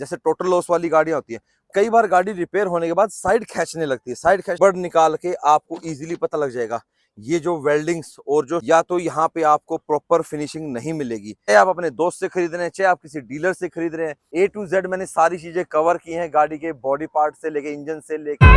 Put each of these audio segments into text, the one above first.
जैसे total loss वाली गाड़ियां होती है, कई बार गाड़ी रिपेयर होने के बाद साइड खींचने लगती है, साइड खींच बर्ड निकाल के आपको इजीली पता लग जाएगा ये जो वेल्डिंग्स और जो या तो यहाँ पे आपको प्रॉपर फिनिशिंग नहीं मिलेगी। चाहे आप अपने दोस्त से खरीद रहे हैं, चाहे आप किसी डीलर से खरीद रहे हैं, ए टू जेड मैंने सारी चीजें कवर की हैं, गाड़ी के बॉडी पार्ट से लेके इंजन से लेके।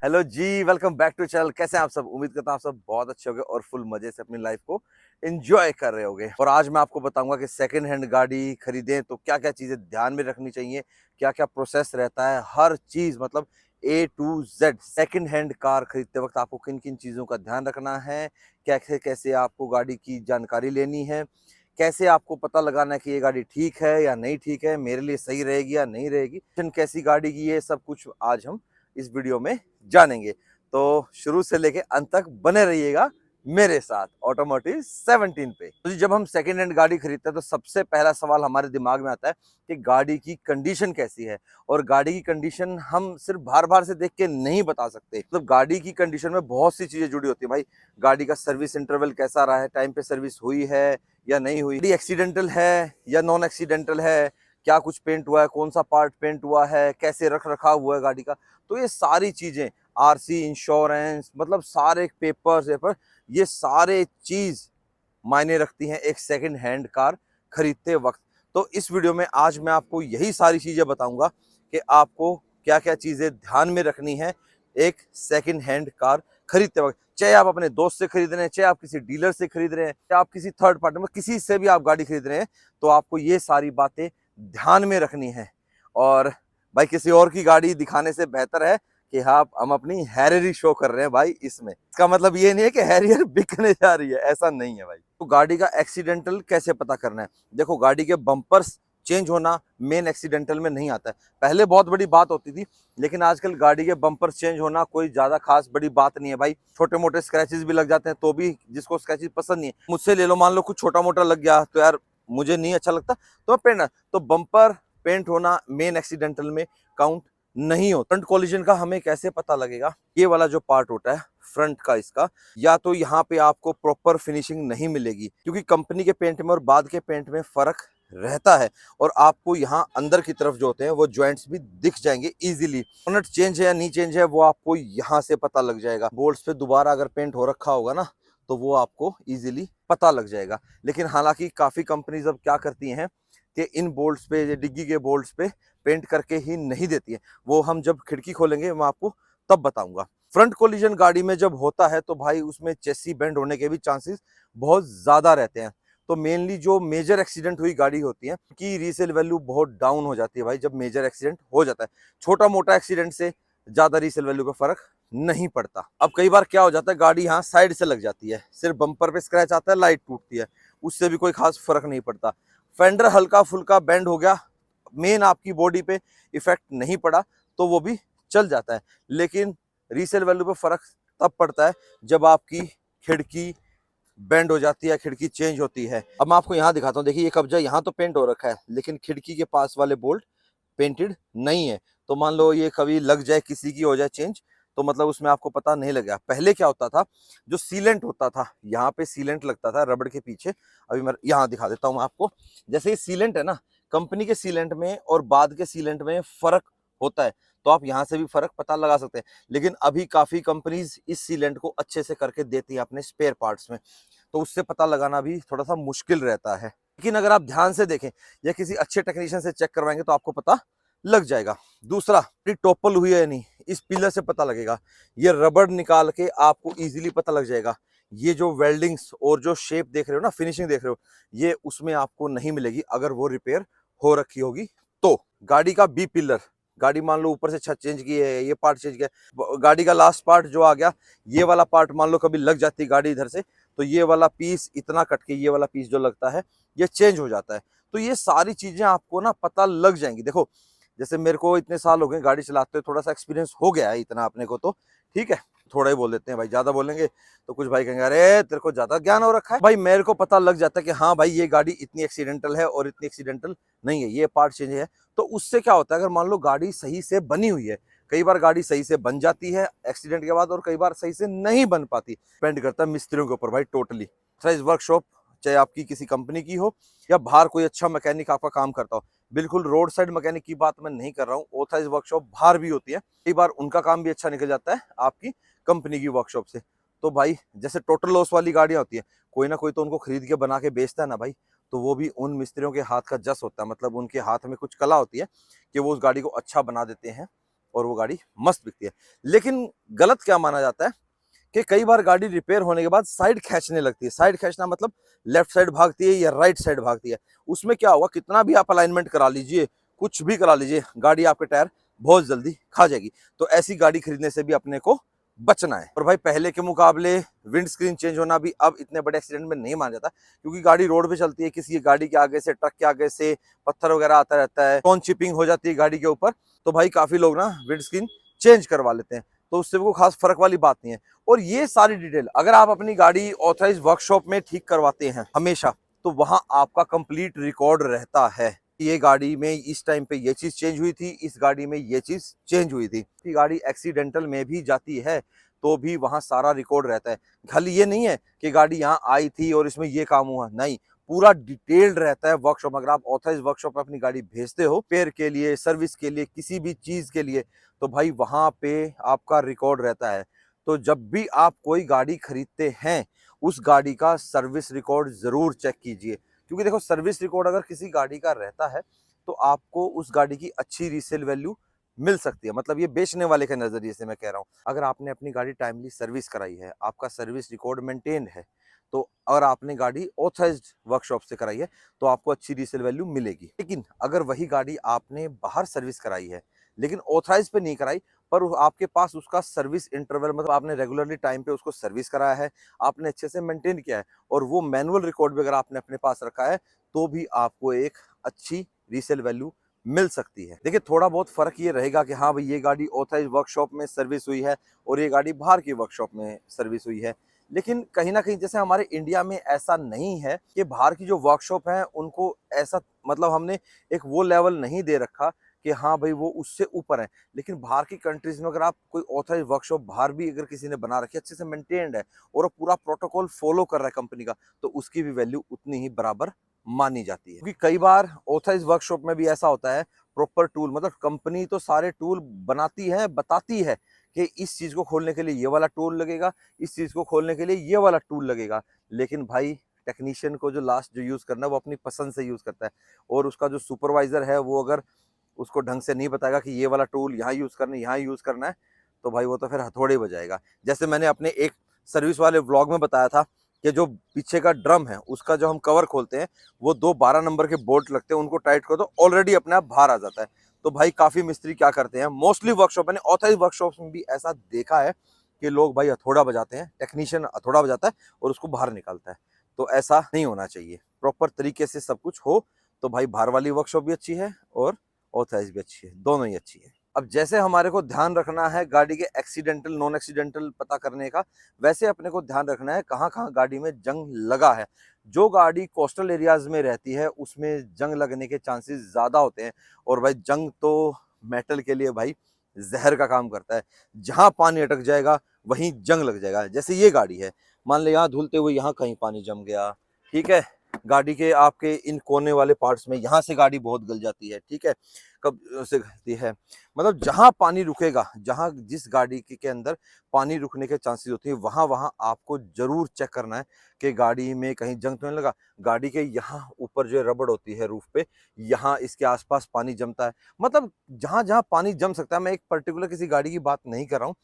हेलो जी, वेलकम बैक टू चैनल। कैसे हैं आप सब? उम्मीद करता हूं आप सब बहुत अच्छे होंगे और फुल मजे से अपनी लाइफ को एंजॉय कर रहे होंगे। और आज मैं आपको बताऊंगा कि सेकंड हैंड गाड़ी खरीदें तो क्या क्या चीजें ध्यान में रखनी चाहिए, क्या क्या प्रोसेस रहता है, हर चीज मतलब A to Z. Second hand car खरीदते वक्त आपको किन किन चीजों का ध्यान रखना है, कैसे कैसे आपको गाड़ी की जानकारी लेनी है, कैसे आपको पता लगाना है कि ये गाड़ी ठीक है या नहीं ठीक है, मेरे लिए सही रहेगी या नहीं रहेगी, कैसी गाड़ी की, ये सब कुछ आज हम इस वीडियो में जानेंगे। तो शुरू से लेके अंत तक बने रहिएगा मेरे साथ ऑटोमोटिव 17 पे। तो जब हम सेकेंड हैंड गाड़ी खरीदते हैं तो सबसे पहला सवाल हमारे दिमाग में आता है कि गाड़ी की कंडीशन कैसी है। और गाड़ी की कंडीशन हम सिर्फ बार बार से देख के नहीं बता सकते। मतलब गाड़ी की कंडीशन में बहुत सी चीजें जुड़ी होती है भाई। गाड़ी का सर्विस इंटरवल कैसा रहा है, टाइम पे सर्विस हुई है या नहीं हुई, गाड़ी एक्सीडेंटल है या नॉन एक्सीडेंटल है, क्या कुछ पेंट हुआ है, कौन सा पार्ट पेंट हुआ है, कैसे रख रखाव हुआ है गाड़ी का। तो ये सारी चीजें, आरसी, इंश्योरेंस, मतलब सारे पेपर, ये सारे चीज मायने रखती हैं एक सेकंड हैंड कार खरीदते वक्त। तो इस वीडियो में आज मैं आपको यही सारी चीजें बताऊंगा कि आपको क्या क्या चीजें ध्यान में रखनी है एक सेकंड हैंड कार खरीदते वक्त। चाहे आप अपने दोस्त से खरीद रहे हैं, चाहे आप किसी डीलर से खरीद रहे हैं, चाहे आप किसी थर्ड पार्टी में किसी से भी आप गाड़ी खरीद रहे हैं, तो आपको ये सारी बातें ध्यान में रखनी है। और भाई किसी और की गाड़ी दिखाने से बेहतर है कि हाँ हम अपनी हैरियर शो कर रहे हैं भाई इसमें। इसका मतलब ये नहीं है कि हैरियर बिकने जा रही है, ऐसा नहीं है भाई। तो गाड़ी का एक्सीडेंटल कैसे पता करना है? देखो, गाड़ी के बम्पर्स चेंज होना मेन एक्सीडेंटल में नहीं आता है। पहले बहुत बड़ी बात होती थी, लेकिन आजकल गाड़ी के बम्पर्स चेंज होना कोई ज्यादा खास बड़ी बात नहीं है भाई। छोटे मोटे स्क्रैचेस भी लग जाते हैं, तो भी जिसको स्क्रैचेस पसंद नहीं है, मुझसे ले लो, मान लो कुछ छोटा मोटा लग गया तो यार मुझे नहीं अच्छा लगता, तो पेंट, तो बम्पर पेंट होना मेन एक्सीडेंटल में काउंट नहीं हो। फ्रंट कोलिजन का हमें कैसे पता लगेगा? ये वाला जो पार्ट होता है फ्रंट का, इसका या तो यहाँ पे आपको प्रॉपर फिनिशिंग नहीं मिलेगी, क्योंकि कंपनी के पेंट में और बाद के पेंट में फर्क रहता है। और आपको यहाँ अंदर की तरफ जो होते हैं वो जॉइंट्स भी दिख जाएंगे इजीली। बोनट चेंज है या नहीं चेंज है वो आपको यहाँ से पता लग जाएगा। बोल्ट्स पे दोबारा अगर पेंट हो रखा होगा ना तो वो आपको इजीली पता लग जाएगा। लेकिन हालांकि काफी कंपनीज अब क्या करती हैं कि इन बोल्ट्स पे, डिग्गी के बोल्ट्स पे पेंट करके ही नहीं देती है। वो हम जब खिड़की खोलेंगे मैं आपको तब बताऊंगा। फ्रंट कोलिजन गाड़ी में जब होता है तो भाई उसमें चेसी बेंड होने के भी चांसेस बहुत ज्यादा रहते हैं। तो मेनली जो मेजर एक्सीडेंट हुई गाड़ी होती है कि रीसेल वैल्यू बहुत डाउन हो जाती है भाई जब मेजर एक्सीडेंट हो जाता है। छोटा मोटा एक्सीडेंट से ज्यादा रीसेल वैल्यू का फर्क नहीं पड़ता। अब कई बार क्या हो जाता है, गाड़ी यहाँ साइड से लग जाती है, सिर्फ बम्पर पे स्क्रैच आता है, लाइट टूटती है, उससे भी कोई खास फर्क नहीं पड़ता। फेंडर हल्का फुल्का बेंड हो गया, मेन आपकी बॉडी पे इफेक्ट नहीं पड़ा तो वो भी चल जाता है। लेकिन रीसेल वैल्यू पे फर्क तब पड़ता है जब आपकी खिड़की बेंड हो जाती है, खिड़की चेंज होती है। अब मैं आपको यहाँ दिखाता हूँ, देखिए ये कब्जा यहाँ तो पेंट हो रखा है, लेकिन खिड़की के पास वाले बोल्ट पेंटेड नहीं है। तो मान लो ये कभी लग जाए, किसी की हो जाए चेंज, तो मतलब उसमें आपको पता नहीं लगेगा। पहले क्या होता था, जो सीलेंट होता था, यहाँ पे सीलेंट लगता था रबड़ के पीछे। अभी मैं यहाँ दिखा देता हूँ आपको। जैसे ये सीलेंट है ना, कंपनी के सीलेंट में और बाद के सीलेंट में फर्क होता है, तो आप यहाँ से भी फर्क पता लगा सकते हैं। लेकिन अभी काफी कंपनीज इस सीलेंट को अच्छे से करके देती है अपने स्पेयर पार्ट्स में, तो उससे पता लगाना भी थोड़ा सा मुश्किल रहता है। लेकिन अगर आप ध्यान से देखें या किसी अच्छे टेक्नीशियन से चेक करवाएंगे तो आपको पता लग जाएगा। दूसरा, टोपल हुई है या नहीं, इस पिलर से पता लगेगा। ये रबड़ निकाल के आपको इजीली पता लग जाएगा। ये जो वेल्डिंग्स और जो शेप देख रहे हो ना, फिनिशिंग देख रहे हो, ये उसमें आपको नहीं मिलेगी अगर वो रिपेयर हो रखी होगी। तो गाड़ी का बी पिलर, गाड़ी मान लो ऊपर से छत चेंज की है, ये पार्ट चेंज किया, गाड़ी का लास्ट पार्ट जो आ गया, ये वाला पार्ट मान लो कभी लग जाती गाड़ी इधर से, तो ये वाला पीस इतना कट के ये वाला पीस जो लगता है ये चेंज हो जाता है। तो ये सारी चीजें आपको ना पता लग जाएंगी। देखो, जैसे मेरे को इतने साल हो गए गाड़ी चलाते हुए, थोड़ा सा एक्सपीरियंस हो गया है इतना अपने को, तो ठीक है, थोड़ा ही बोल देते हैं भाई। ज्यादा बोलेंगे तो कुछ भाई कहेंगे अरे तेरे को ज्यादा ज्ञान हो रखा है। भाई मेरे को पता लग जाता है कि हाँ भाई ये गाड़ी इतनी एक्सीडेंटल है और इतनी एक्सीडेंटल नहीं है, ये पार्ट चेंज है। तो उससे क्या होता है, अगर मान लो गाड़ी सही से बनी हुई है, कई बार गाड़ी सही से बन जाती है एक्सीडेंट के बाद और कई बार सही से नहीं बन पाती। डिपेंड करता है मिस्त्रियों के ऊपर भाई टोटली। वर्कशॉप चाहे आपकी किसी कंपनी की हो या बाहर कोई अच्छा मैकेनिक आपका काम करता हो। बिल्कुल रोड साइड मैकेनिक की बात मैं नहीं कर रहा हूँ, ऑथराइज्ड वर्कशॉप बाहर भी होती है, कई बार उनका काम भी अच्छा निकल जाता है आपकी कंपनी की वर्कशॉप से। तो भाई जैसे टोटल लॉस वाली गाड़ियां होती है, कोई ना कोई तो उनको खरीद के बना के बेचता है ना भाई, तो वो भी उन मिस्त्रियों के हाथ का जस होता है, मतलब उनके हाथ में कुछ कला होती है कि वो उस गाड़ी को अच्छा बना देते हैं और वो गाड़ी मस्त बिकती है। लेकिन गलत क्या माना जाता है कि कई बार गाड़ी रिपेयर होने के बाद साइड खींचने लगती है। साइड खींचना मतलब लेफ्ट साइड भागती है या राइट साइड भागती है। उसमें क्या होगा, कितना भी आप अलाइनमेंट करा लीजिए, कुछ भी करा लीजिए, गाड़ी आपके टायर बहुत जल्दी खा जाएगी। तो ऐसी गाड़ी खरीदने से भी अपने को बचना है। और भाई पहले के मुकाबले विंड स्क्रीन चेंज होना भी अब इतने बड़े एक्सीडेंट में नहीं माना जाता, क्योंकि गाड़ी रोड पे चलती है, किसी गाड़ी के आगे से, ट्रक के आगे से पत्थर वगैरह आता रहता है, स्टोन चिपिंग हो जाती है गाड़ी के ऊपर, तो भाई काफी लोग ना विंड स्क्रीन चेंज करवा लेते हैं, तो उससे कोई खास फर्क वाली बात नहीं है। और ये सारी डिटेल अगर आप अपनी गाड़ी ऑथराइज वर्कशॉप में ठीक करवाते हैं हमेशा, तो वहां आपका कंप्लीट रिकॉर्ड रहता है। ये गाड़ी में इस टाइम पे ये चीज चेंज हुई थी, इस गाड़ी में ये चीज चेंज हुई थी। गाड़ी एक्सीडेंटल में भी जाती है तो भी वहां सारा रिकॉर्ड रहता है। खाली ये नहीं है कि गाड़ी यहाँ आई थी और इसमें ये काम हुआ, नहीं, पूरा डिटेल्ड रहता है वर्कशॉप। अगर आप ऑथराइज वर्कशॉप में अपनी गाड़ी भेजते हो रिपेयर के लिए, सर्विस के लिए, किसी भी चीज के लिए, तो भाई वहां पे आपका रिकॉर्ड रहता है। तो जब भी आप कोई गाड़ी खरीदते हैं, उस गाड़ी का सर्विस रिकॉर्ड जरूर चेक कीजिए, क्योंकि देखो सर्विस रिकॉर्ड अगर किसी गाड़ी का रहता है तो आपको उस गाड़ी की अच्छी रीसेल वैल्यू मिल सकती है। मतलब ये बेचने वाले के नजरिए से मैं कह रहा हूँ। अगर आपने अपनी गाड़ी टाइमली सर्विस कराई है, आपका सर्विस रिकॉर्ड मेंटेन है, तो अगर आपने गाड़ी ऑथराइज्ड वर्कशॉप से कराई है तो आपको अच्छी रीसेल वैल्यू मिलेगी। लेकिन अगर वही गाड़ी आपने बाहर सर्विस कराई है लेकिन ऑथराइज पे नहीं कराई, पर आपके पास उसका सर्विस इंटरवल, मतलब आपने रेगुलरली टाइम पे उसको सर्विस कराया है, आपने अच्छे से मेंटेन किया है, और वो मैनुअल रिकॉर्ड भी अगर आपने अपने पास रखा है, तो भी आपको एक अच्छी रीसेल वैल्यू मिल सकती है। देखिए थोड़ा बहुत फर्क ये रहेगा कि हाँ भाई ये गाड़ी ऑथराइज वर्कशॉप में सर्विस हुई है और ये गाड़ी बाहर की वर्कशॉप में सर्विस हुई है। लेकिन कहीं ना कहीं जैसे हमारे इंडिया में ऐसा नहीं है कि बाहर की जो वर्कशॉप है उनको ऐसा, मतलब हमने एक वो लेवल नहीं दे रखा कि हाँ भाई वो उससे ऊपर है। लेकिन बाहर की कंट्रीज में अगर आप कोई ऑथराइज वर्कशॉप बाहर भी अगर किसी ने बना रखी है, अच्छे से मेंटेन्ड है और पूरा प्रोटोकॉल फॉलो कर रहा है कंपनी का, तो उसकी भी वैल्यू उतनी ही बराबर मानी जाती है। क्योंकि कई बार ऑथराइज वर्कशॉप में भी ऐसा होता है, प्रॉपर टूल, मतलब कंपनी तो सारे टूल बनाती है, बताती है कि इस चीज को खोलने के लिए ये वाला टूल लगेगा, इस चीज को खोलने के लिए ये वाला टूल लगेगा, लेकिन भाई टेक्नीशियन को जो लास्ट जो यूज करना है वो अपनी पसंद से यूज करता है। और उसका जो सुपरवाइजर है वो अगर उसको ढंग से नहीं बताएगा कि ये वाला टूल यहाँ यूज करना है, यहाँ यूज करना है, तो भाई वो तो फिर हथौड़े बजाएगा। जैसे मैंने अपने एक सर्विस वाले व्लॉग में बताया था कि जो पीछे का ड्रम है उसका जो हम कवर खोलते हैं, वो 2 12 नंबर के बोल्ट लगते हैं, उनको टाइट करो तो ऑलरेडी अपने आप बाहर आ जाता है। तो भाई काफी मिस्त्री क्या करते हैं, मोस्टली वर्कशॉप, मैंने ऑथराइज वर्कशॉप में भी ऐसा देखा है कि लोग भाई हथौड़ा बजाते हैं, टेक्नीशियन हथौड़ा बजाता है और उसको बाहर निकालता है। तो ऐसा नहीं होना चाहिए, प्रॉपर तरीके से सब कुछ हो तो भाई बाहर वाली वर्कशॉप भी अच्छी है और ऑथराइज भी अच्छी है, दोनों ही अच्छी है। अब जैसे हमारे को ध्यान रखना है गाड़ी के एक्सीडेंटल नॉन एक्सीडेंटल पता करने का, वैसे अपने को ध्यान रखना है कहाँ कहाँ गाड़ी में जंग लगा है। जो गाड़ी कोस्टल एरियाज में रहती है उसमें जंग लगने के चांसेस ज्यादा होते हैं, और भाई जंग तो मेटल के लिए भाई जहर का काम करता है। जहां पानी अटक जाएगा वहीं जंग लग जाएगा। जैसे ये गाड़ी है, मान ले यहाँ धुलते हुए यहाँ कहीं पानी जम गया, ठीक है, गाड़ी के आपके इन कोने वाले पार्ट्स में यहाँ से गाड़ी बहुत गल जाती है, ठीक है, कब से गलती है, मतलब जहां पानी रुकेगा, जहां जिस गाड़ी के अंदर पानी रुकने के चांसेस होते हैं, वहां वहां आपको जरूर चेक करना है कि गाड़ी में कहीं जंग तो नहीं लगा। गाड़ी के यहाँ ऊपर जो रबड़ होती है रूफ पे, यहाँ इसके आसपास पानी जमता है, मतलब जहां जहां पानी जम सकता है। मैं एक पर्टिकुलर किसी गाड़ी की बात नहीं कर रहा हूँ,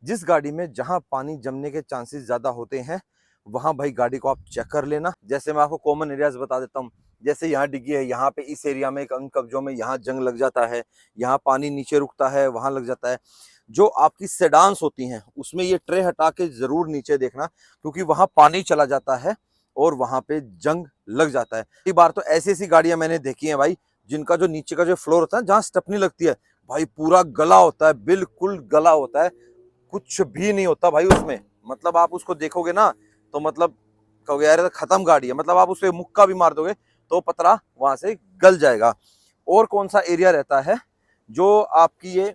जिस गाड़ी में जहां पानी जमने के चांसेस ज्यादा होते हैं वहां भाई गाड़ी को आप चेक कर लेना। जैसे मैं आपको कॉमन एरियाज बता देता हूँ, जैसे यहाँ डिग्गी है, यहाँ पे इस एरिया में कम कब्जों में यहाँ जंग लग जाता है, यहाँ पानी नीचे रुकता है, वहां लग जाता है। जो आपकी सेडान्स होती हैं उसमें ये ट्रे हटा के जरूर नीचे देखना, क्योंकि वहां पानी चला जाता है और वहां पे जंग लग जाता है। कई बार तो ऐसी ऐसी गाड़ियां मैंने देखी हैं भाई, जिनका जो नीचे का जो फ्लोर होता है, जहाँ स्टेपनी लगती है, भाई पूरा गला होता है, बिल्कुल गला होता है, कुछ भी नहीं होता भाई उसमें। मतलब आप उसको देखोगे ना तो मतलब कहोगे यार ये तो खत्म गाड़ी है, मतलब आप उसपे मुक्का भी मार दोगे तो पतरा वहां से गल जाएगा। और कौन सा एरिया रहता है जो आपकी ये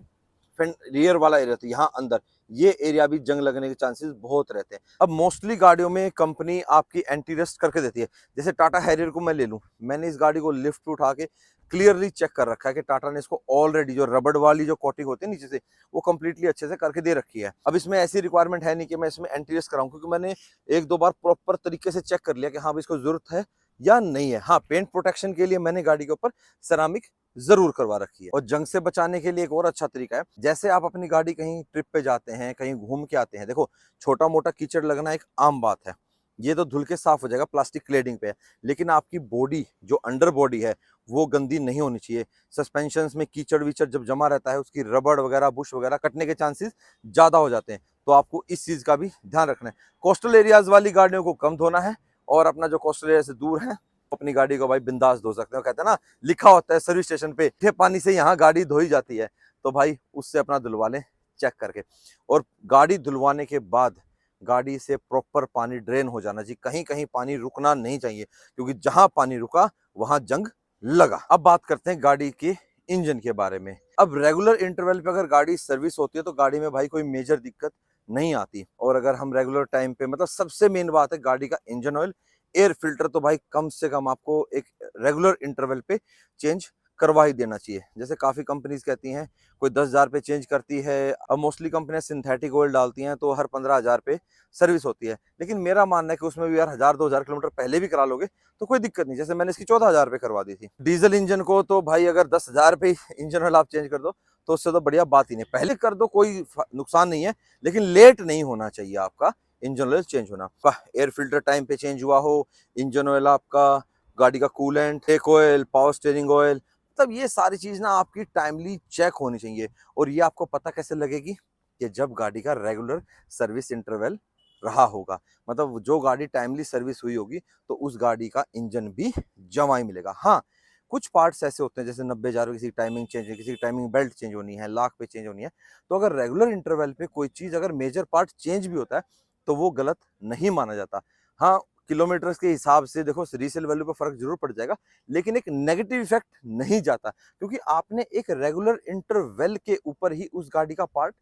रियर वाला एरिया था, यहाँ अंदर, ये एरिया भी जंग लगने के चांसेस बहुत रहते हैं। अब मोस्टली गाड़ियों में कंपनी आपकी एंटी रस्ट करके देती है। जैसे टाटा हैरियर को मैं ले लूं, मैंने इस गाड़ी को लिफ्ट पे उठा के क्लियरली चेक कर रखा है कि टाटा ने इसको ऑलरेडी जो रबड़ वाली जो कोटिंग होती है नीचे से, वो कंप्लीटली अच्छे से करके दे रखी है। अब इसमें ऐसी रिक्वायरमेंट है नहीं कि मैं इसमें एंटी रस्ट कराऊं, क्योंकि मैंने एक दो बार प्रॉपर तरीके से चेक कर लिया कि हाँ भाई इसको जरूरत है या नहीं है। हाँ, पेंट प्रोटेक्शन के लिए मैंने गाड़ी के ऊपर सेरामिक जरूर करवा रखी है। और जंग से बचाने के लिए एक और अच्छा तरीका है, जैसे आप अपनी गाड़ी कहीं ट्रिप पे जाते हैं, कहीं घूम के आते हैं, देखो छोटा मोटा कीचड़ लगना एक आम बात है, ये तो धुल के साफ हो जाएगा, प्लास्टिक क्लेडिंग पे है। लेकिन आपकी बॉडी जो अंडर बॉडी है वो गंदी नहीं होनी चाहिए। सस्पेंशन में कीचड़ विचड़ जब जमा रहता है, उसकी रबड़ वगैरह बुश वगैरह कटने के चांसेस ज्यादा हो जाते हैं। तो आपको इस चीज का भी ध्यान रखना है। कोस्टल एरियाज वाली गाड़ियों को कम धोना है, और अपना जो कोस्टल एरिया से दूर है अपनी गाड़ी को भाई बिंदास धो सकते हो। कहते हैं ना, लिखा होता है सर्विस स्टेशन पे मीठे पानी से यहाँ गाड़ी धोई जाती है, तो भाई उससे अपना धुलवा लें चेक करके। और गाड़ी धुलवाने के बाद गाड़ी से प्रॉपर पानी ड्रेन हो जाना चाहिए, कहीं कहीं पानी रुकना नहीं चाहिए, क्योंकि जहां पानी रुका वहां जंग लगा। अब बात करते हैं गाड़ी के इंजन के बारे में। अब रेगुलर इंटरवल पे अगर गाड़ी सर्विस होती है तो गाड़ी में भाई कोई मेजर दिक्कत नहीं आती। और अगर हम रेगुलर टाइम पे, मतलब सबसे मेन बात है गाड़ी का इंजन ऑयल, एयर फिल्टर तो भाई कम से कम आपको एक रेगुलर इंटरवल पे चेंज करवा ही देना चाहिए। जैसे काफी कंपनीज कहती हैं कोई 10,000 पे चेंज करती है। अब मोस्टली कंपनियां सिंथेटिक ऑयल डालती हैं तो हर 15,000 पे सर्विस होती है। लेकिन मेरा मानना है कि उसमें भी यार 1,000-2,000 किलोमीटर पहले भी करा लोगे तो कोई दिक्कत नहीं। जैसे मैंने इसकी 14,000 पे करवा दी थी। डीजल इंजन को तो भाई अगर 10,000 पे इंजन ऑयल आप चेंज कर दो तो उससे तो बढ़िया बात ही नहीं। पहले कर दो, कोई नुकसान नहीं है, लेकिन लेट नहीं होना चाहिए आपका इंजन ऑयल चेंज होना। एयर फिल्टर टाइम पे चेंज हुआ हो, इंजन ऑयल आपका, गाड़ी का कूलेंट, टेक ऑयल, पावर स्टीयरिंग ऑयल, तब ये सारी चीज ना आपकी टाइमली चेक होनी चाहिए। और ये आपको पता कैसे लगेगी कि जब गाड़ी का रेगुलर सर्विस इंटरवल रहा होगा, मतलब जो गाड़ी टाइमली सर्विस हुई होगी तो उस गाड़ी का इंजन भी जमा ही मिलेगा। हाँ, कुछ पार्ट्स ऐसे होते हैं जैसे 90,000 किसी की टाइमिंग चेंज है, किसी की टाइमिंग बेल्ट चेंज होनी है, लाख पे चेंज होनी है, तो अगर रेगुलर इंटरवल पे कोई चीज अगर मेजर पार्ट चेंज भी होता है तो वो गलत नहीं माना जाता। हाँ, किलोमीटर्स के हिसाब से देखो रीसेल वैल्यू पे फर्क जरूर पड़ जाएगा, लेकिन एक नेगेटिव इफेक्ट नहीं जाता, क्योंकि आपने एक रेगुलर इंटरवल के ऊपर ही उस गाड़ी का पार्ट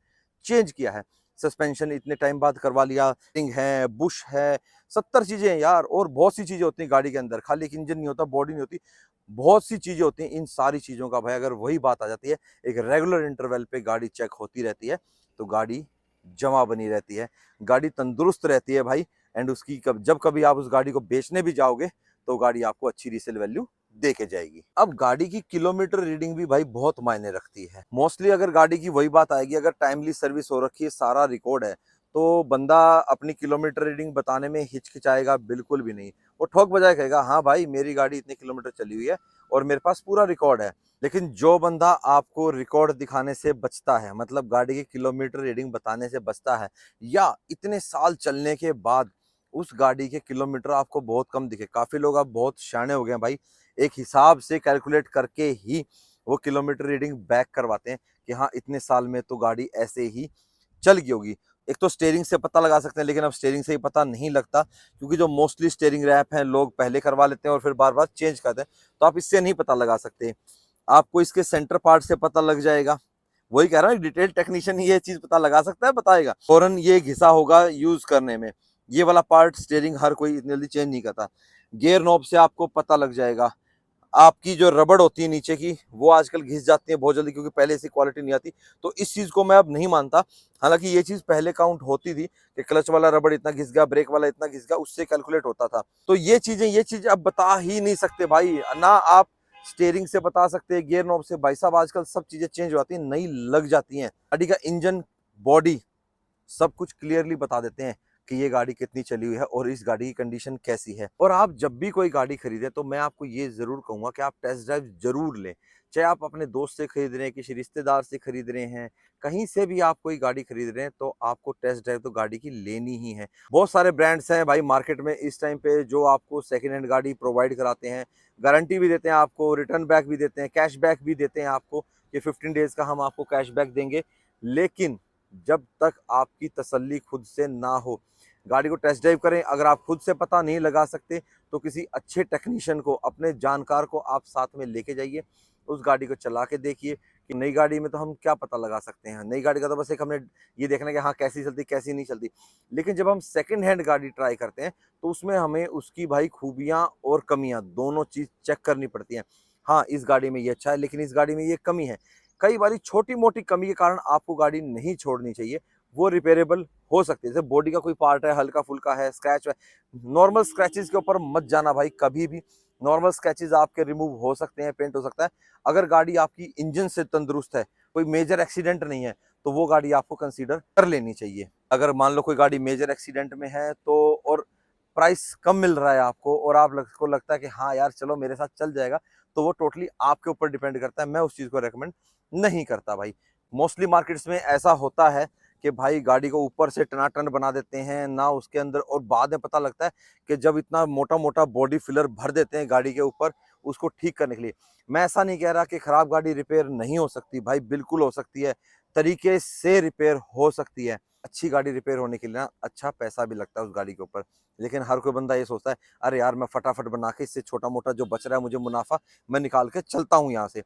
चेंज किया है। सस्पेंशन इतने टाइम बाद करवा लिया, रिंग है, बुश है, 70 चीजें हैं यार। और बहुत सी चीजें होती हैं गाड़ी के अंदर, खाली एक इंजन नहीं होता, बॉडी नहीं होती, बहुत सी चीजें होती हैं। इन सारी चीजों का भाई अगर वही बात आ जाती है, एक रेगुलर इंटरवल पे गाड़ी चेक होती रहती है तो गाड़ी जमा बनी रहती है, गाड़ी तंदुरुस्त रहती है भाई। एंड उसकी जब कभी आप उस गाड़ी को बेचने भी जाओगे तो गाड़ी आपको अच्छी रीसेल वैल्यू दे के जाएगी। अब गाड़ी की किलोमीटर रीडिंग भी भाई बहुत मायने रखती है। मोस्टली अगर गाड़ी की वही बात आएगी, अगर टाइमली सर्विस हो रखी है, सारा रिकॉर्ड है, तो बंदा अपनी किलोमीटर रीडिंग बताने में हिचकिचाएगा बिल्कुल भी नहीं। वो ठोक बजाय कहेगा हाँ भाई मेरी गाड़ी इतने किलोमीटर चली हुई है और मेरे पास पूरा रिकॉर्ड है। लेकिन जो बंदा आपको रिकॉर्ड दिखाने से बचता है, मतलब गाड़ी की किलोमीटर रीडिंग बताने से बचता है, या इतने साल चलने के बाद उस गाड़ी के किलोमीटर आपको बहुत कम दिखे, काफी लोग अब बहुत शाणे हो गए हैं भाई, एक हिसाब से कैलकुलेट करके ही वो किलोमीटर रीडिंग बैक करवाते हैं कि हाँ इतने साल में तो गाड़ी ऐसे ही चल गई होगी। एक तो स्टीयरिंग से पता लगा सकते हैं, लेकिन अब स्टीयरिंग से ही पता नहीं लगता, क्योंकि जो मोस्टली स्टीयरिंग रैप है लोग पहले करवा लेते हैं और फिर बार बार चेंज करते हैं, तो आप इससे नहीं पता लगा सकते। आपको इसके सेंटर पार्ट से पता लग जाएगा। वही कह रहा हूँ, डिटेल टेक्नीशियन ये चीज पता लगा सकता है, बताएगा फौरन ये घिसा होगा यूज करने में। ये वाला पार्ट स्टीयरिंग हर कोई इतनी जल्दी चेंज नहीं करता। गियर नॉब से आपको पता लग जाएगा। आपकी जो रबड़ होती है नीचे की, वो आजकल घिस जाती है बहुत जल्दी, क्योंकि पहले ऐसी क्वालिटी नहीं आती। तो इस चीज को मैं अब नहीं मानता। हालांकि ये चीज पहले काउंट होती थी कि क्लच वाला रबड़ इतना घिस गया, ब्रेक वाला इतना घिस गया, उससे कैलकुलेट होता था। तो ये चीजें अब बता ही नहीं सकते भाई ना। आप स्टीयरिंग से बता सकते हैं, गियर नॉब से, भाई साहब आजकल सब चीजें चेंज हो जाती हैं, नई लग जाती हैं। गाड़ी का इंजन, बॉडी, सब कुछ क्लियरली बता देते हैं कि ये गाड़ी कितनी चली हुई है और इस गाड़ी की कंडीशन कैसी है। और आप जब भी कोई गाड़ी खरीदे तो मैं आपको ये जरूर कहूंगा कि आप टेस्ट ड्राइव जरूर लें। चाहे आप अपने दोस्त से खरीद रहे हैं, किसी रिश्तेदार से खरीद रहे हैं, कहीं से भी आप कोई गाड़ी खरीद रहे हैं, तो आपको टेस्ट ड्राइव तो गाड़ी की लेनी ही है। बहुत सारे ब्रांड्स हैं भाई मार्केट में इस टाइम पे जो आपको सेकेंड हैंड गाड़ी प्रोवाइड कराते हैं, गारंटी भी देते हैं आपको, रिटर्न बैक भी देते हैं, कैश बैक भी देते हैं आपको कि 15 डेज का हम आपको कैश बैक देंगे। लेकिन जब तक आपकी तसल्ली खुद से ना हो, गाड़ी को टेस्ट ड्राइव करें। अगर आप खुद से पता नहीं लगा सकते तो किसी अच्छे टेक्नीशियन को, अपने जानकार को आप साथ में लेके जाइए, उस गाड़ी को चला के देखिए कि नई गाड़ी में तो हम क्या पता लगा सकते हैं, नई गाड़ी का तो बस एक हमने ये देखना है कि हाँ कैसी चलती कैसी नहीं चलती। लेकिन जब हम सेकंड हैंड गाड़ी ट्राई करते हैं तो उसमें हमें उसकी भाई खूबियाँ और कमियाँ दोनों चीज़ चेक करनी पड़ती हैं। हाँ, इस गाड़ी में ये अच्छा है, लेकिन इस गाड़ी में ये कमी है। कई बारी छोटी-मोटी कमी के कारण आपको गाड़ी नहीं छोड़नी चाहिए, वो रिपेयरेबल हो सकती है। जैसे बॉडी का कोई पार्ट है, हल्का-फुल्का है, स्क्रैच है, नॉर्मल स्क्रैचेज़ के ऊपर मत जाना भाई कभी भी। नॉर्मल स्क्रैचेज़ आपके रिमूव हो सकते हैं, पेंट हो सकता है। अगर गाड़ी आपकी इंजन से तंदुरुस्त है, कोई मेजर एक्सीडेंट नहीं है, तो वो गाड़ी आपको कंसीडर कर लेनी चाहिए। अगर मान लो कोई गाड़ी मेजर एक्सीडेंट में है तो और प्राइस कम मिल रहा है आपको और को लगता है कि हाँ यार चलो मेरे साथ चल जाएगा, तो वो टोटली आपके ऊपर डिपेंड करता है। मैं उस चीज़ को रेकमेंड नहीं करता भाई। मोस्टली मार्केट्स में ऐसा होता है कि भाई गाड़ी को ऊपर से टनाटन बना देते हैं ना उसके अंदर, और बाद में पता लगता है कि जब इतना मोटा-मोटा बॉडी फिलर भर देते हैं गाड़ी के ऊपर उसको ठीक करने के लिए। मैं ऐसा नहीं कह रहा कि खराब गाड़ी रिपेयर नहीं हो सकती, भाई बिल्कुल हो सकती है, तरीके से रिपेयर हो सकती है। अच्छी गाड़ी रिपेयर होने के लिए ना अच्छा पैसा भी लगता है उस गाड़ी के ऊपर। लेकिन हर कोई बंदा ये सोचता है, अरे यार मैं फटाफट बना के इससे छोटा-मोटा जो बच रहा है मुझे मुनाफा, मैं निकाल के चलता हूँ यहाँ से।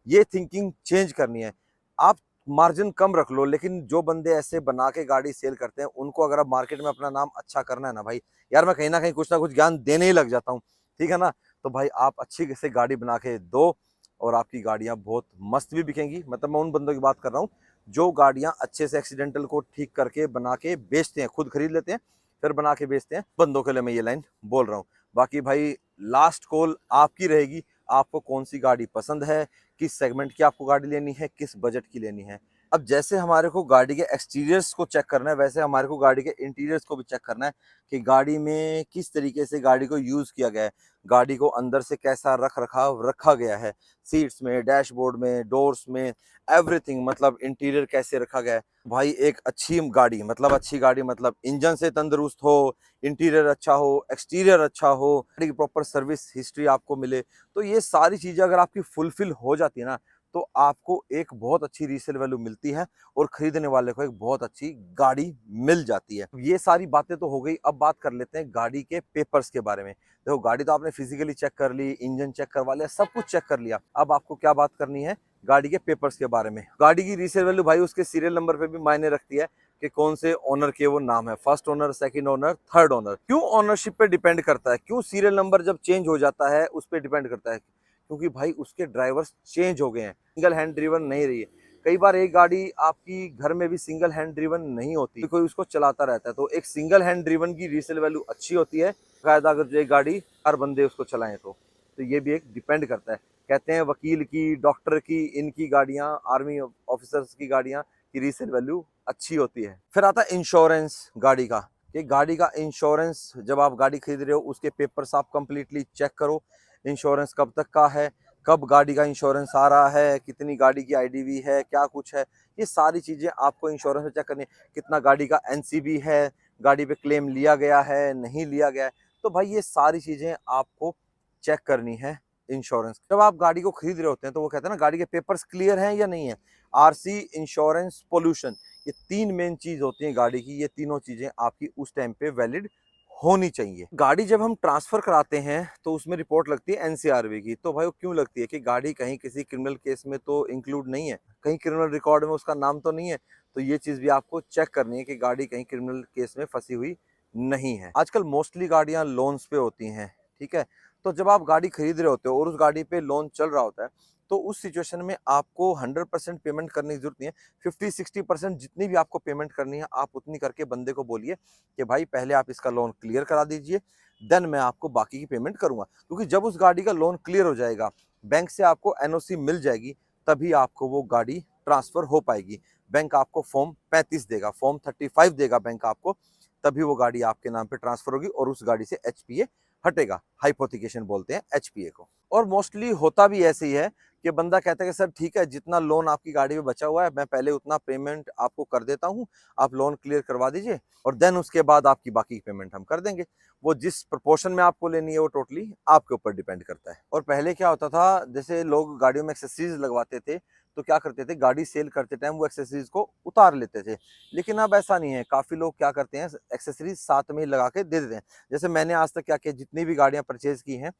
ये थिंकिंग चेंज करनी है। आप मार्जिन कम रख लो, लेकिन जो बंदे ऐसे बना के गाड़ी सेल करते हैं उनको अगर आप मार्केट में अपना नाम अच्छा करना है ना भाई, यार मैं कहीं ना कहीं कुछ ना कुछ ज्ञान देने ही लग जाता हूँ, ठीक है ना। तो भाई आप अच्छी से गाड़ी बना के दो और आपकी गाड़ियां बहुत मस्त भी बिकेंगी। मतलब मैं उन बंदों की बात कर रहा हूँ जो गाड़ियां अच्छे से एक्सीडेंटल को ठीक करके बना के बेचते हैं, खुद खरीद लेते हैं फिर बना के बेचते हैं, बंदों के लिए मैं ये लाइन बोल रहा हूँ। बाकी भाई लास्ट कॉल आपकी रहेगी, आपको कौन सी गाड़ी पसंद है, किस सेगमेंट की आपको गाड़ी लेनी है, किस बजट की लेनी है। अब जैसे हमारे को गाड़ी के एक्सटीरियर्स को चेक करना है, वैसे हमारे को गाड़ी के इंटीरियर्स को भी चेक करना है कि गाड़ी में किस तरीके से गाड़ी को यूज किया गया है, गाड़ी को अंदर से कैसा रख रखाव रखा गया है, सीट्स में, डैशबोर्ड में, डोर्स में, एवरीथिंग, मतलब इंटीरियर कैसे रखा गया है। भाई एक अच्छी गाड़ी मतलब इंजन से तंदुरुस्त हो, इंटीरियर अच्छा हो, एक्सटीरियर अच्छा हो, गाड़ी की प्रॉपर सर्विस हिस्ट्री आपको मिले, तो ये सारी चीजें अगर आपकी फुलफिल हो जाती है ना, तो आपको एक बहुत अच्छी रीसेल वैल्यू मिलती है और खरीदने वाले को एक बहुत अच्छी गाड़ी मिल जाती है। ये सारी बातें तो हो गई, अब बात कर लेते हैं गाड़ी के पेपर्स के बारे में। देखो गाड़ी तो आपने फिजिकली चेक कर ली, इंजन चेक करवा लिया, सब कुछ चेक कर लिया, अब आपको क्या बात करनी है गाड़ी के पेपर्स के बारे में। गाड़ी की रीसेल वैल्यू भाई उसके सीरियल नंबर पे भी मायने रखती है कि कौन से ओनर के वो नाम है, first owner, second owner, third owner. क्यों ओनरशिप पे डिपेंड करता है, क्यों सीरियल नंबर जब चेंज हो जाता है उस पर डिपेंड करता है, क्योंकि भाई उसके ड्राइवर्स चेंज हो गए हैं, सिंगल हैंड ड्रिवन नहीं रही है। कई बार एक गाड़ी आपकी घर में भी सिंगल हैंड ड्रिवन नहीं होती, कोई उसको चलाता रहता है, तो एक सिंगल हैंड ड्रिवन की रीसेल वैल्यू अच्छी होती है, शायद अगर जो एक गाड़ी हर बंदे उसको चलाएं तो ये भी एक डिपेंड करता है। कहते हैं वकील की, डॉक्टर की, इनकी गाड़ियां, आर्मी ऑफिसर्स की गाड़ियां की रीसेल वैल्यू अच्छी होती है। फिर आता है इंश्योरेंस गाड़ी का, कि गाड़ी का इंश्योरेंस, जब आप गाड़ी खरीद रहे हो उसके पेपर्स आप कंप्लीटली चेक करो, इंश्योरेंस कब तक का है, कब गाड़ी का इंश्योरेंस आ रहा है, कितनी गाड़ी की आईडीवी है, क्या कुछ है, ये सारी चीजें आपको इंश्योरेंस में चेक करनी है। कितना गाड़ी का एनसीबी है, गाड़ी पे क्लेम लिया गया है नहीं लिया गया है, तो भाई ये सारी चीजें आपको चेक करनी है इंश्योरेंस। जब आप गाड़ी को खरीद रहे होते हैं तो वो कहते हैं ना गाड़ी के पेपर्स क्लियर हैं या नहीं है, आरसी, इंश्योरेंस, पोल्यूशन, ये तीन मेन चीज होती है गाड़ी की, ये तीनों चीजें आपकी उस टाइम पे वैलिड होनी चाहिए। गाड़ी जब हम ट्रांसफर कराते हैं तो उसमें रिपोर्ट लगती है एनसीआरबी की, तो भाई वो क्यों लगती है कि गाड़ी कहीं किसी क्रिमिनल केस में तो इंक्लूड नहीं है, कहीं क्रिमिनल रिकॉर्ड में उसका नाम तो नहीं है, तो ये चीज भी आपको चेक करनी है कि गाड़ी कहीं क्रिमिनल केस में फंसी हुई नहीं है। आजकल मोस्टली गाड़ियां लोन्स पे होती हैं, ठीक है, तो जब आप गाड़ी खरीद रहे होते हो और उस गाड़ी पे लोन चल रहा होता है, तो उस सिचुएशन में आपको 100% पेमेंट करने की जरूरत नहीं है। 50-60% जितनी भी आपको पेमेंट करनी है आप उतनी करके बंदे को बोलिए कि भाई पहले आप इसका लोन क्लियर करा दीजिए, देन मैं आपको बाकी की पेमेंट करूंगा। क्योंकि जब उस गाड़ी का लोन क्लियर हो जाएगा, बैंक से आपको एनओसी मिल जाएगी, तभी आपको वो गाड़ी ट्रांसफर हो पाएगी। बैंक आपको फॉर्म 35 देगा, फॉर्म 35 देगा बैंक आपको, तभी वो गाड़ी आपके नाम पे ट्रांसफर होगी और उस गाड़ी से एचपीए हटेगा। हाइपोथिकेशन बोलते हैं एचपीए को। और मोस्टली होता भी ऐसे ही है कि बंदा कहता है कि सर ठीक है, जितना लोन आपकी गाड़ी में बचा हुआ है मैं पहले उतना पेमेंट आपको कर देता हूँ, आप लोन क्लियर करवा दीजिए और देन उसके बाद आपकी बाकी की पेमेंट हम कर देंगे। वो जिस प्रोपोर्शन में आपको लेनी है वो टोटली आपके ऊपर डिपेंड करता है। और पहले क्या होता था, जैसे लोग गाड़ियों में एक्सेसरीज लगवाते थे तो क्या करते थे, गाड़ी सेल करते टाइम वो एक्सेसरीज को उतार लेते थे, लेकिन अब ऐसा नहीं है। काफी लोग क्या करते हैं, एक्सेसरीज साथ में ही लगा के दे देते हैं। जैसे मैंने आज तक क्या किया, जितनी भी गाड़ियां परचेज की हैं,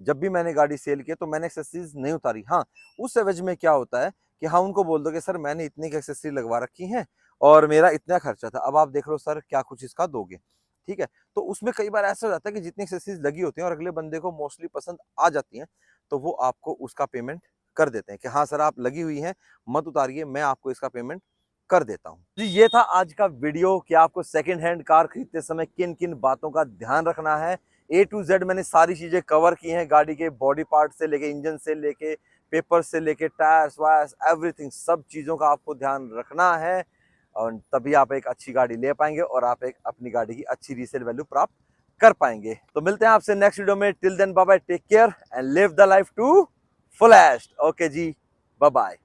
जब भी मैंने गाड़ी सेल की तो मैंने एक्सेसरीज नहीं उतारी। हाँ, उस एवज में क्या होता है कि हाँ, उनको बोल दो कि सर मैंने इतनी की एक्सेसरी लगवा रखी है और मेरा इतना खर्चा था, अब आप देख लो सर क्या कुछ इसका दोगे। ठीक है, तो उसमें कई बार ऐसा हो जाता है कि जितनी एक्सेसरीज लगी होती हैं और अगले बंदे को मोस्टली पसंद आ जाती हैं, तो वो आपको उसका पेमेंट कर देते हैं कि हाँ सर आप लगी हुई हैं, मत उतारिए, मैं आपको इसका पेमेंट कर देता हूँ। जी, ये था आज का वीडियो कि आपको सेकंड हैंड कार खरीदते समय किन किन बातों का ध्यान रखना है। ए टू जेड मैंने सारी चीजें कवर की हैं, गाड़ी के बॉडी पार्ट से लेके, इंजन से लेके, पेपर से लेके, टायर्स वायर्स एवरीथिंग, सब चीजों का आपको ध्यान रखना है और तभी आप एक अच्छी गाड़ी ले पाएंगे और आप एक अपनी गाड़ी की अच्छी रीसेल वैल्यू प्राप्त कर पाएंगे। तो मिलते हैं आपसे नेक्स्ट वीडियो में। Till then bye bye, take care and live the life to fullest. Okay जी, बाय बाय।